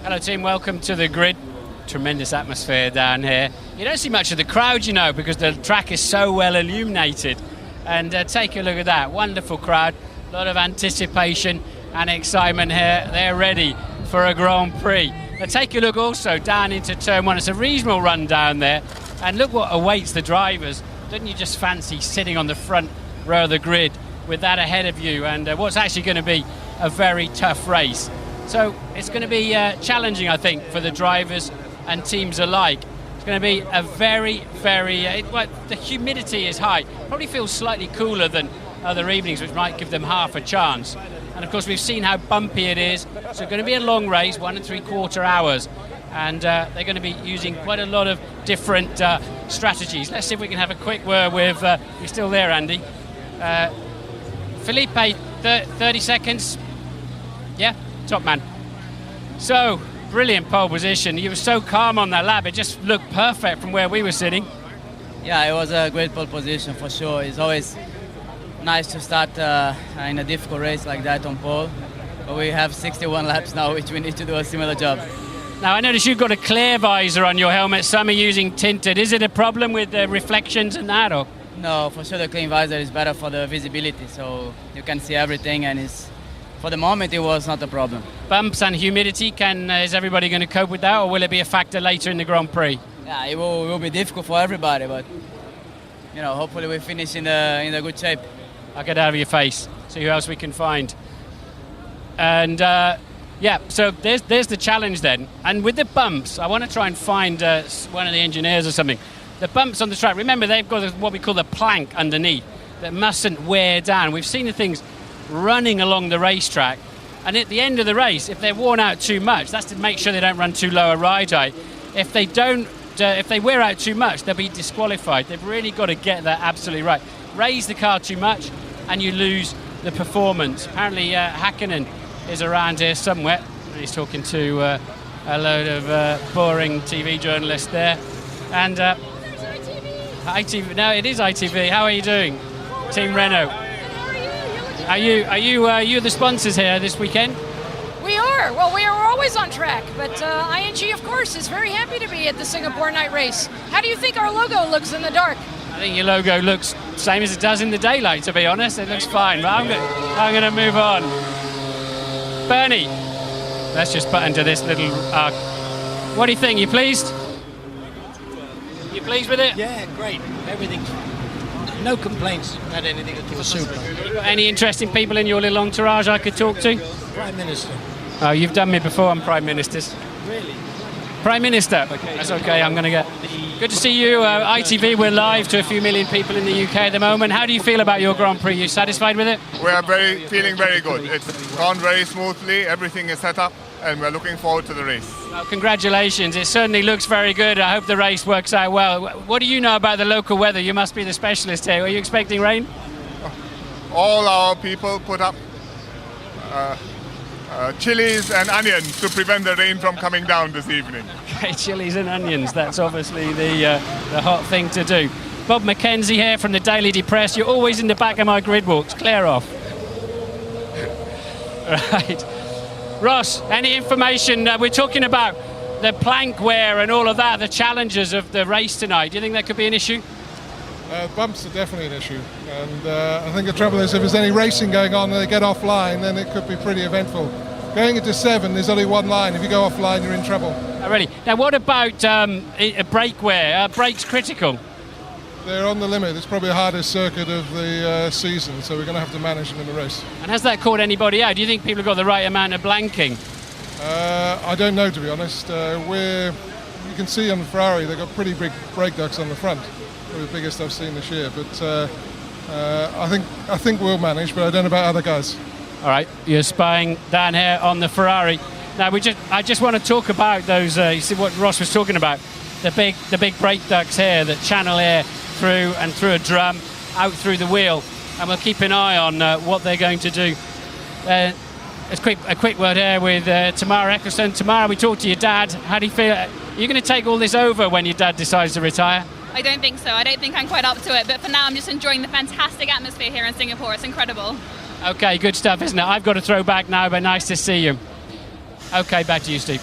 Hello team, welcome to the grid. Tremendous atmosphere down here. You don't see much of the crowd, you know, because the track is so well illuminated. And take a look at that, wonderful crowd. A lot of anticipation and excitement here. They're ready for a Grand Prix. Now take a look also down into turn one. It's a reasonable run down there. And look what awaits the drivers. Don't you just fancy sitting on the front row of the grid with that ahead of you, and what's actually going to be a very tough race. So it's going to be challenging, I think, for the drivers and teams alike. It's going to be a very, well, the humidity is high. Probably feels slightly cooler than other evenings, which might give them half a chance. And of course, we've seen how bumpy it is. So it's going to be a long race, 1 3/4 hours. And they're going to be using quite a lot of different strategies. Let's see if we can have a quick word with, you're still there, Andy. Felipe, 30 seconds. Yeah, top man. So, brilliant pole position. You were so calm on that lap. It just looked perfect from where we were sitting. Yeah, it was a great pole position for sure. It's always nice to start in a difficult race like that on pole. But we have 61 laps now, which we need to do a similar job. Now, I noticed you've got a clear visor on your helmet. Some are using tinted. Is it a problem with the reflections and that? Or? No, for sure the clean visor is better for the visibility. So you can see everything, and for the moment it was not a problem. Bumps and humidity, is everybody going to cope with that, or will it be a factor later in the Grand Prix? Yeah, it will be difficult for everybody, but you know, hopefully we finish in a good shape. I'll get out of your face, see who else we can find. And yeah, so there's the challenge then. And with the bumps, I want to try and find one of the engineers or something. The bumps on the track, remember they've got what we call the plank underneath that mustn't wear down. We've seen the things running along the racetrack, and at the end of the race, if they're worn out too much, that's to make sure they don't run too low a ride height. If they don't, if they wear out too much, they'll be disqualified. They've really got to get that absolutely right. Raise the car too much, and you lose the performance. Apparently, Hakkinen is around here somewhere. He's talking to a load of boring TV journalists there, and ITV. No, it is ITV. How are you doing, Team Renault? Are you the sponsors here this weekend? We are. Well, we are always on track, but ING, of course, is very happy to be at the Singapore night race. How do you think our logo looks in the dark? I think your logo looks the same as it does in the daylight, to be honest. It looks fine, but I'm going to move on. Bernie, let's just put into this little arc. What do you think? You pleased? You pleased with it? Yeah, great. Everything's no complaints about anything at all. Super. Got any interesting people in your little entourage I could talk to? Prime Minister. Oh, you've done me before on Prime Ministers. Really? Prime Minister. Okay. That's okay. I'm going to get. Good to see you. ITV, we're live to a few million people in the UK at the moment. How do you feel about your Grand Prix? You satisfied with it? We are feeling very good. It's gone very smoothly. Everything is set up, and we're looking forward to the race. Well, congratulations. It certainly looks very good. I hope the race works out well. What do you know about the local weather? You must be the specialist here. Are you expecting rain? All our people put up chilies and onions to prevent the rain from coming down this evening. Okay, chilies and onions. That's obviously the hot thing to do. Bob Mackenzie here from the Daily Depressed. You're always in the back of my grid walks. Clear off. Right. Ross, any information? We're talking about the plank wear and all of that, the challenges of the race tonight. Do you think that could be an issue? Bumps are definitely an issue, and I think the trouble is if there's any racing going on and they get offline, then it could be pretty eventful. Going into 7, there's only one line. If you go offline, you're in trouble. Oh, really? Now, what about brake wear? Are brakes critical? They're on the limit. It's probably the hardest circuit of the season, so we're going to have to manage them in the race. And has that caught anybody out? Do you think people have got the right amount of blanking? I don't know, to be honest. You can see on the Ferrari, they've got pretty big brake ducts on the front. Probably the biggest I've seen this year. But I think we'll manage, but I don't know about other guys. All right, you're spying down here on the Ferrari. Now I just want to talk about those. You see what Ross was talking about, the big brake ducts here that channel air through and through a drum out through the wheel, and we'll keep an eye on what they're going to do. A quick word here with Tamara Eccleston. Tamara, we talked to your dad. How do you feel? Are you going to take all this over when your dad decides to retire? I don't think so. I don't think I'm quite up to it. But for now, I'm just enjoying the fantastic atmosphere here in Singapore. It's incredible. Okay, good stuff, isn't it? I've got to throw back now, but nice to see you. Okay, back to you, Steve.